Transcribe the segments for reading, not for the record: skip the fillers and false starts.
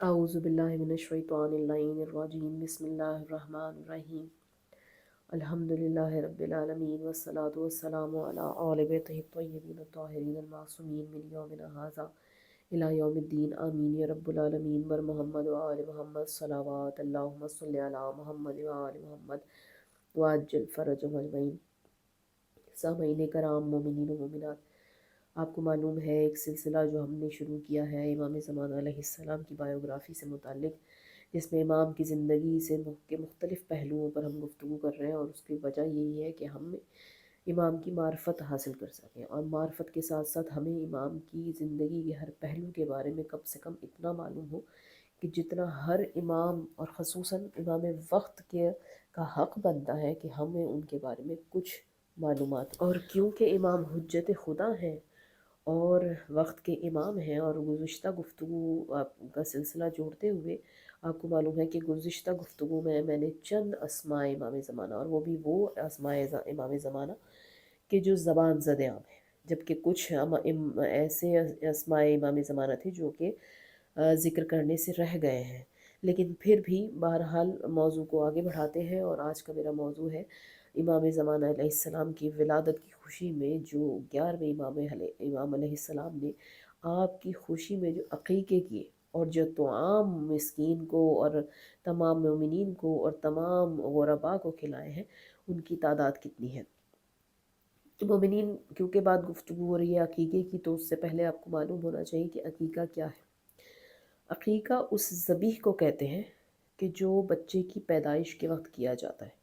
اعوذ باللہ من الشیطان اللعین الرجیم بسم اللہ الرحمن الرحیم الحمد للہ رب العالمین والصلاة والسلام علی آل بیتہ الطیبین الطاہرین المعصومین من یومنا ھذا الی یوم الدین آمین یا رب العالمین بر محمد و آل محمد صلوات اللہم صلی علی محمد و آل محمد وعجل فرجهم اجمعین۔ سامعین کرام، مومنین و مومنات، آپ کو معلوم ہے ایک سلسلہ جو ہم نے شروع کیا ہے امام زمان علیہ السلام کی بایوگرافی سے متعلق، جس میں امام کی زندگی سے کے مختلف پہلوؤں پر ہم گفتگو کر رہے ہیں، اور اس کی وجہ یہی ہے کہ ہم امام کی معرفت حاصل کر سکیں، اور معرفت کے ساتھ ساتھ ہمیں امام کی زندگی کے ہر پہلو کے بارے میں کم سے کم اتنا معلوم ہو کہ جتنا ہر امام اور خصوصاً امام وقت کے کا حق بنتا ہے کہ ہمیں ان کے بارے میں کچھ معلومات، اور کیونکہ امام حجت خدا ہیں اور وقت کے امام ہیں، اور گزشتہ گفتگو آپ کا سلسلہ جوڑتے ہوئے آپ کو معلوم ہے کہ گزشتہ گفتگو میں نے چند اسماء امام زمانہ، اور وہ بھی وہ اسماء امام زمانہ کہ جو زبان زد عام ہیں، جبکہ کچھ ایسے اسماء امام زمانہ تھے جو کہ ذکر کرنے سے رہ گئے ہیں، لیکن پھر بھی بہرحال موضوع کو آگے بڑھاتے ہیں، اور آج کا میرا موضوع ہے امام زمانہ علیہ السلام کی ولادت کی خوشی میں جو 11ویں امام علیہ السلام نے آپ کی خوشی میں جو عقیقے کیے، اور جو طعام مسکین کو اور تمام مومنین کو اور تمام غرباء کو کھلائے ہیں، ان کی تعداد کتنی ہے۔ تو مومنین، کیونکہ بات گفتگو ہو رہی ہے عقیقے کی، تو اس سے پہلے آپ کو معلوم ہونا چاہیے کہ عقیقہ کیا ہے۔ عقیقہ اس ذبیح کو کہتے ہیں کہ جو بچے کی پیدائش کے وقت کیا جاتا ہے،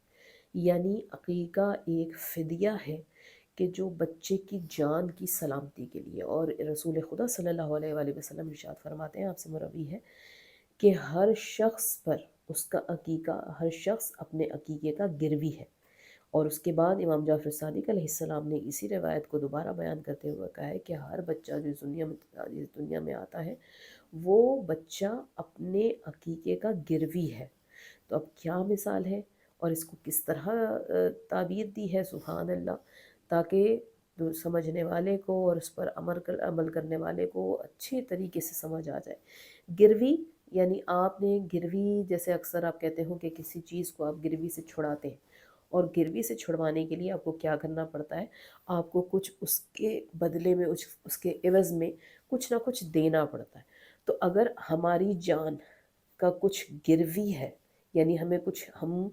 یعنی عقیقہ ایک فدیہ ہے کہ جو بچے کی جان کی سلامتی کے لیے، اور رسول خدا صلی اللہ علیہ وآلہ وسلم ارشاد فرماتے ہیں، آپ سے مروی ہے کہ ہر شخص پر اس کا عقیقہ، ہر شخص اپنے عقیقے کا گروی ہے۔ اور اس کے بعد امام جعفر صادق علیہ السلام نے اسی روایت کو دوبارہ بیان کرتے ہوئے کہا ہے کہ ہر بچہ جو اس دنیا میں آتا ہے، وہ بچہ اپنے عقیقے کا گروی ہے۔ تو اب کیا مثال ہے اور اس کو کس طرح تعبیر دی ہے، سبحان اللہ، تاکہ سمجھنے والے کو اور اس پر عمل کرنے والے کو اچھے طریقے سے سمجھ آ جائے۔ گروی یعنی آپ نے گروی، جیسے اکثر آپ کہتے ہو کہ کسی چیز کو آپ گروی سے چھڑاتے ہیں، اور گروی سے چھڑوانے کے لیے آپ کو کیا کرنا پڑتا ہے، آپ کو کچھ اس کے بدلے میں، اس کے عوض میں کچھ نہ کچھ دینا پڑتا ہے۔ تو اگر ہماری جان کا کچھ گروی ہے، یعنی ہم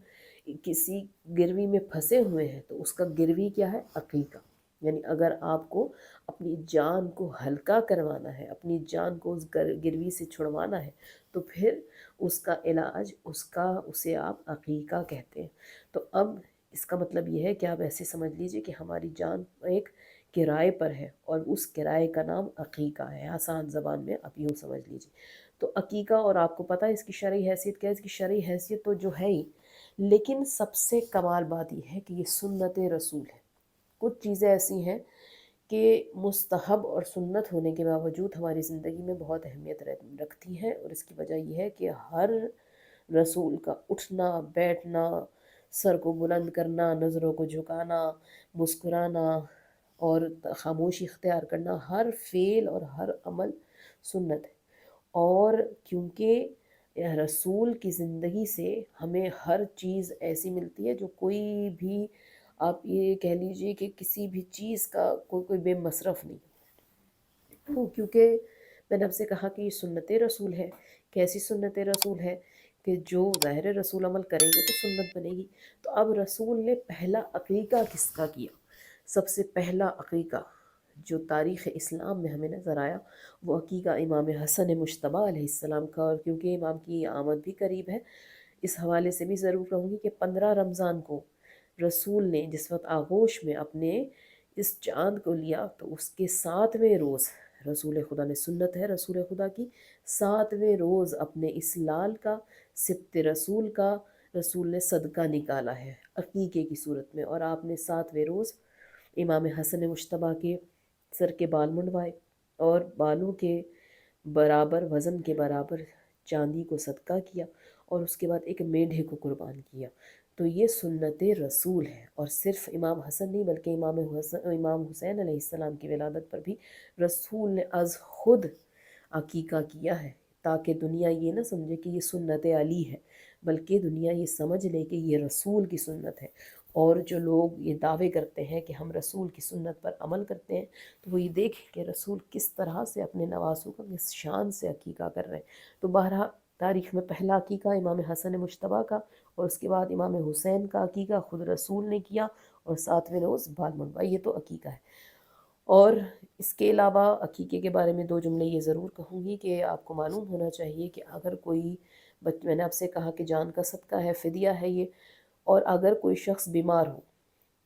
کسی گروی میں پھنسے ہوئے ہیں، تو اس کا گروی کیا ہے؟ عقیقہ۔ یعنی اگر آپ کو اپنی جان کو ہلکا کروانا ہے، اپنی جان کو اس گروی سے چھڑوانا ہے، تو پھر اس کا علاج، اسے آپ عقیقہ کہتے ہیں۔ تو اب اس کا مطلب یہ ہے کہ آپ ایسے سمجھ لیجئے کہ ہماری جان ایک کرائے پر ہے، اور اس کرائے کا نام عقیقہ ہے، آسان زبان میں آپ یوں سمجھ لیجئے۔ تو عقیقہ، اور آپ کو پتہ ہے اس کی شرعی حیثیت کیا ہے؟ اس کی شرعی حیثیت تو جو ہے ہی، لیکن سب سے کمال بات یہ ہے کہ یہ سنت رسول ہے۔ کچھ چیزیں ایسی ہیں کہ مستحب اور سنت ہونے کے باوجود ہماری زندگی میں بہت اہمیت رکھتی ہیں، اور اس کی وجہ یہ ہے کہ ہر رسول کا اٹھنا، بیٹھنا، سر کو بلند کرنا، نظروں کو جھکانا، مسکرانا اور خاموشی اختیار کرنا، ہر فعل اور ہر عمل سنت ہے۔ اور کیونکہ رسول کی زندگی سے ہمیں ہر چیز ایسی ملتی ہے جو کوئی بھی، آپ یہ کہہ لیجئے کہ کسی بھی چیز کا کوئی بے مصرف نہیں۔ کیونکہ میں نے آپ سے کہا کہ یہ سنت رسول ہے۔ کیسی سنت رسول ہے؟ کہ جو ظاہر رسول عمل کریں گے تو سنت بنے گی۔ تو اب رسول نے پہلا عقیقہ کس کا کیا؟ سب سے پہلا عقیقہ جو تاریخ اسلام میں ہمیں نظر آیا، وہ عقیقہ امام حسن مجتبیٰ علیہ السلام کا، اور کیونکہ امام کی آمد بھی قریب ہے، اس حوالے سے بھی ضرور کہوں گی کہ 15 رمضان کو رسول نے جس وقت آغوش میں اپنے اس چاند کو لیا، تو اس کے 7ویں روز رسول خدا نے، سنت ہے رسول خدا کی، 7ویں روز اپنے اس لال کا، سبط رسول کا، رسول نے صدقہ نکالا ہے عقیقے کی صورت میں، اور آپ نے 7ویں روز امام حسن مجتبیٰ کے سر کے بال منڈوائے، اور بالوں کے برابر، وزن کے برابر چاندی کو صدقہ کیا، اور اس کے بعد ایک میڈھے کو قربان کیا۔ تو یہ سنت رسول ہے، اور صرف امام حسن نہیں بلکہ امام حسین علیہ السلام کی ولادت پر بھی رسول نے از خود عقیقہ کیا ہے۔ تاکہ دنیا یہ نہ سمجھے کہ یہ سنت علی ہے، بلکہ دنیا یہ سمجھ لے کہ یہ رسول کی سنت ہے۔ اور جو لوگ یہ دعوے کرتے ہیں کہ ہم رسول کی سنت پر عمل کرتے ہیں، تو وہ یہ دیکھیں کہ رسول کس طرح سے اپنے نواسوں کا کس شان سے عقیقہ کر رہے ہیں۔ تو بہرحال تاریخ میں پہلا عقیقہ امام حسن مجتبیٰ کا، اور اس کے بعد امام حسین کا عقیقہ خود رسول نے کیا، اور 7ویں روز بال منڈوا۔ یہ تو عقیقہ ہے۔ اور اس کے علاوہ عقیقے کے بارے میں 2 جملے یہ ضرور کہوں گی کہ آپ کو معلوم ہونا چاہیے کہ اگر کوئی میں نے آپ سے کہا کہ جان کا صدقہ ہے، فدیہ ہے یہ، اور اگر کوئی شخص بیمار ہو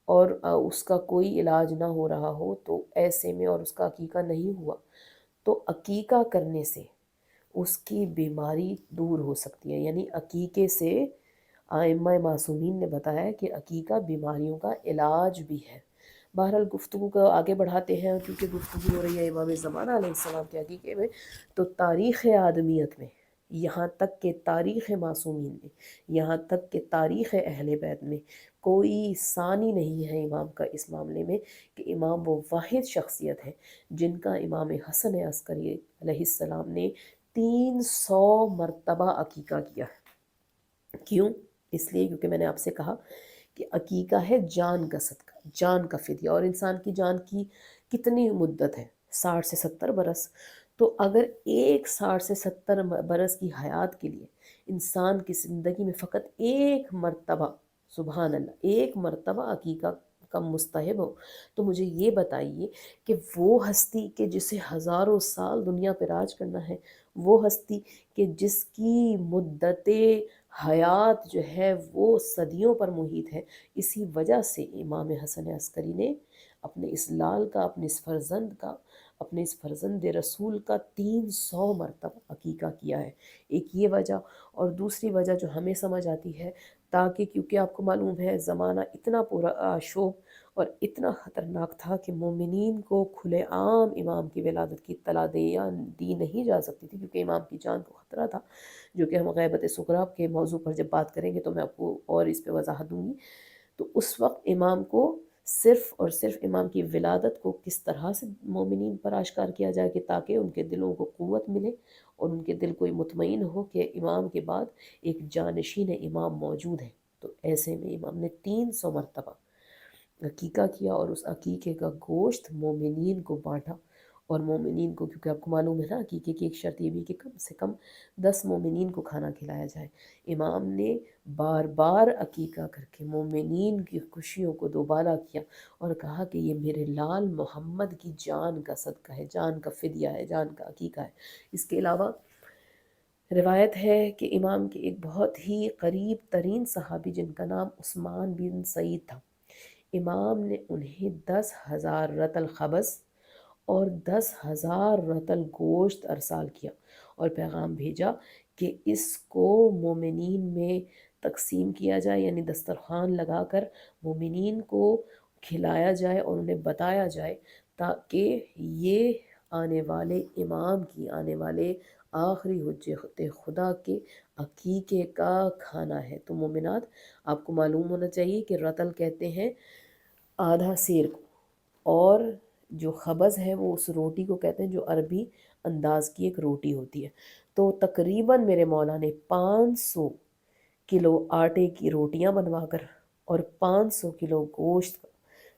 اور اس کا کوئی علاج نہ ہو رہا ہو، تو ایسے میں اور اس کا عقیقہ نہیں ہوا، تو عقیقہ کرنے سے اس کی بیماری دور ہو سکتی ہے۔ یعنی عقیقے سے ائمہ معصومین نے بتایا کہ عقیقہ بیماریوں کا علاج بھی ہے۔ بہرحال گفتگو کو آگے بڑھاتے ہیں، کیونکہ گفتگو ہو رہی ہے امام زمانہ علیہ السلام کے عقیقے میں۔ تو تاریخ آدمیت میں، یہاں تک کہ تاریخ معصومین میں، یہاں تک کہ تاریخ اہل بیت میں کوئی ثانی نہیں ہے امام کا اس معاملے میں، کہ امام وہ واحد شخصیت ہے جن کا امام حسن عسکری علیہ السلام نے 300 مرتبہ عقیقہ کیا ہے۔ کیوں؟ اس لیے کیونکہ میں نے آپ سے کہا کہ عقیقہ ہے جان کا صدقہ، جان کا فدیہ، اور انسان کی جان کی کتنی مدت ہے؟ 60 سے 70 برس۔ تو اگر ایک 60 سے 70 برس کی حیات کے لیے انسان کی زندگی میں فقط ایک مرتبہ، سبحان اللہ، ایک مرتبہ عقیقہ کا مستحب ہو، تو مجھے یہ بتائیے کہ وہ ہستی کہ جسے ہزاروں سال دنیا پہ راج کرنا ہے، وہ ہستی کہ جس کی مدت حیات جو ہے وہ صدیوں پر محیط ہے، اسی وجہ سے امام حسن عسکری نے اپنے اس لال کا، اپنے اس فرزند کا، اپنے اس فرزند رسول کا 300 مرتبہ عقیقہ کیا ہے۔ ایک یہ وجہ، اور دوسری وجہ جو ہمیں سمجھ آتی ہے، تاکہ کیونکہ آپ کو معلوم ہے زمانہ اتنا پورا شوب اور اتنا خطرناک تھا کہ مومنین کو کھلے عام امام کی ولادت کی اطلاع دی نہیں جا سکتی تھی، کیونکہ امام کی جان کو خطرہ تھا، جو کہ ہم غیبت صغریٰ کے موضوع پر جب بات کریں گے تو میں آپ کو اور اس پہ وضاحت دوں گی۔ تو اس وقت امام کو صرف اور صرف امام کی ولادت کو کس طرح سے مومنین پر آشکار کیا جائے کہ تاکہ ان کے دلوں کو قوت ملے اور ان کے دل کو مطمئن ہو کہ امام کے بعد ایک جانشین امام موجود ہے۔ تو ایسے میں امام نے 300 مرتبہ عقیقہ کیا، اور اس عقیقے کا گوشت مومنین کو بانٹا، اور مومنین کو، کیونکہ آپ کو معلوم ہے نا عقیقے کی ایک شرط یہ بھی کہ کم سے کم 10 مومنین کو کھانا کھلایا جائے۔ امام نے بار بار عقیقہ کر کے مومنین کی خوشیوں کو دوبالا کیا، اور کہا کہ یہ میرے لال محمد کی جان کا صدقہ ہے، جان کا فدیہ ہے، جان کا عقیقہ ہے۔ اس کے علاوہ روایت ہے کہ امام کے ایک بہت ہی قریب ترین صحابی جن کا نام عثمان بن سعید تھا، امام نے انہیں 10,000 رطل خبز اور 10,000 رطل گوشت ارسال کیا، اور پیغام بھیجا کہ اس کو مومنین میں تقسیم کیا جائے، یعنی دسترخوان لگا کر مومنین کو کھلایا جائے اور انہیں بتایا جائے، تاکہ یہ آنے والے امام کی، آنے والے آخری حجت خدا کے عقیقے کا کھانا ہے۔ تو مومنات، آپ کو معلوم ہونا چاہیے کہ رطل کہتے ہیں آدھا سیر کو، اور جو خبز ہے وہ اس روٹی کو کہتے ہیں جو عربی انداز کی ایک روٹی ہوتی ہے۔ تو تقریباً میرے مولا نے 500 کلو آٹے کی روٹیاں بنوا کر اور 500 کلو گوشت کا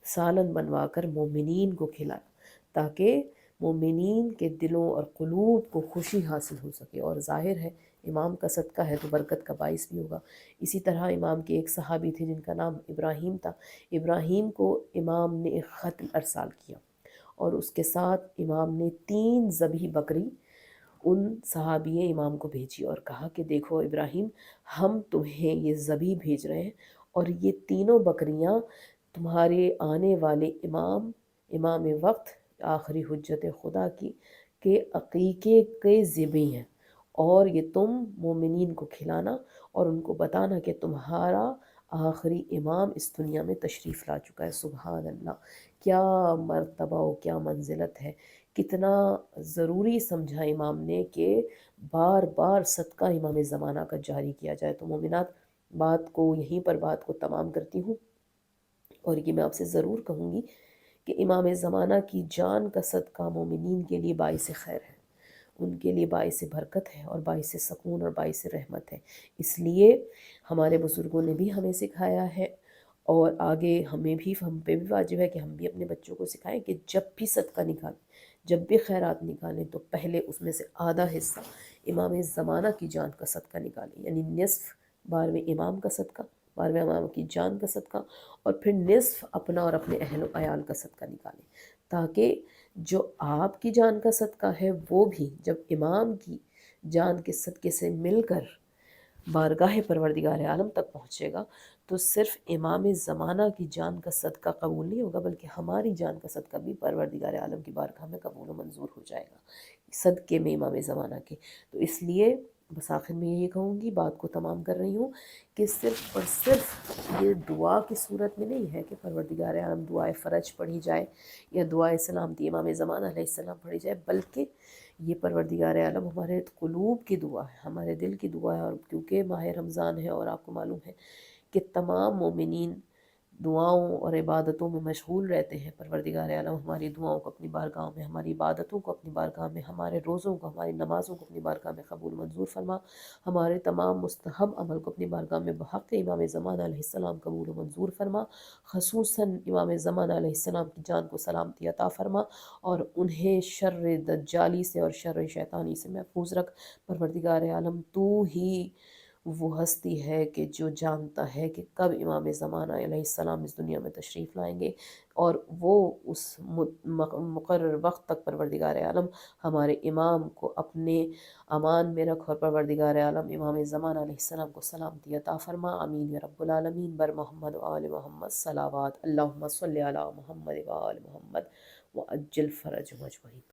سالن بنوا کر مومنین کو کھلایا، تاکہ مومنین کے دلوں اور قلوب کو خوشی حاصل ہو سکے، اور ظاہر ہے امام کا صدقہ ہے تو برکت کا باعث بھی ہوگا۔ اسی طرح امام کے ایک صحابی تھے جن کا نام ابراہیم تھا، ابراہیم کو امام نے ایک خط ارسال کیا، اور اس کے ساتھ امام نے 3 ذبح بکری ان صحابی امام کو بھیجی، اور کہا کہ دیکھو ابراہیم، ہم تمہیں یہ ذبح بھیج رہے ہیں، اور یہ تینوں بکریاں تمہارے آنے والے امام وقت، آخری حجت خدا کی کے عقیقے کے ذبح ہیں، اور یہ تم مومنین کو کھلانا اور ان کو بتانا کہ تمہارا آخری امام اس دنیا میں تشریف لا چکا ہے۔ سبحان اللہ، کیا مرتبہ و کیا منزلت ہے، کتنا ضروری سمجھا امام نے کہ بار بار صدقہ امام زمانہ کا جاری کیا جائے۔ تو مومنات، بات کو یہیں پر بات کو تمام کرتی ہوں، اور یہ میں آپ سے ضرور کہوں گی کہ امام زمانہ کی جان کا صدقہ مومنین کے لیے باعث خیر ہے، ان کے لیے باعث برکت ہے اور باعث سکون اور باعث رحمت ہے۔ اس لیے ہمارے بزرگوں نے بھی ہمیں سکھایا ہے، اور آگے ہم پہ بھی واجب ہے کہ ہم بھی اپنے بچوں کو سکھائیں کہ جب بھی صدقہ نکالیں، جب بھی خیرات نکالیں تو پہلے اس میں سے آدھا حصہ امام زمانہ کی جان کا صدقہ نکالیں، یعنی نصف 12ویں امام کا صدقہ، 12ویں امام کی جان کا صدقہ، اور پھر نصف اپنا اور اپنے اہل و عیال کا صدقہ نکالیں، تاکہ جو آپ کی جان کا صدقہ ہے وہ بھی جب امام کی جان کے صدقے سے مل کر بارگاہ پروردگار عالم تک پہنچے گا تو صرف امام زمانہ کی جان کا صدقہ قبول نہیں ہوگا، بلکہ ہماری جان کا صدقہ بھی پروردگار عالم کی بارگاہ میں قبول و منظور ہو جائے گا صدقے میں امام زمانہ کے۔ تو اس لیے بس آخر میں یہ کہوں گی، بات کو تمام کر رہی ہوں، کہ صرف اور صرف یہ دعا کی صورت میں نہیں ہے کہ پروردگار عالم دعائے فرج پڑھی جائے یا دعائے سلامتی امام زمانہ علیہ السلام پڑھی جائے، بلکہ یہ پروردگار عالم ہمارے قلوب کی دعا ہے، ہمارے دل کی دعا ہے۔ اور کیونکہ ماہ رمضان ہے اور آپ کو معلوم ہے کہ تمام مومنین دعاؤں اور عبادتوں میں مشغول رہتے ہیں، پروردگار عالم ہماری دعاؤں کو اپنی بارگاہ میں، ہماری عبادتوں کو اپنی بارگاہ میں، ہمارے روزوں کو، ہماری نمازوں کو اپنی بارگاہ میں قبول منظور فرما، ہمارے تمام مستحب عمل کو اپنی بارگاہ میں بحق امام زمانہ علیہ السلام قبول و منظور فرما، خصوصاً امام زمانہ علیہ السلام کی جان کو سلامتی عطا فرما، اور انہیں شر دجالی سے اور شر شیطانی سے محفوظ رکھ۔ پروردگار عالم تو ہی وہ ہستی ہے کہ جو جانتا ہے کہ کب امام زمانہ علیہ السلام اس دنیا میں تشریف لائیں گے، اور وہ اس مقرر وقت تک پروردگار عالم ہمارے امام کو اپنے امان میں رکھ، اور پروردگار عالم امام زمانہ علیہ السلام کو سلامتی عطا فرما، آمین یا رب العالمین۔ بر محمد و آل محمد صلوات، اللہم صلی علی محمد و آل محمد وعجل فرجهم اجمعین۔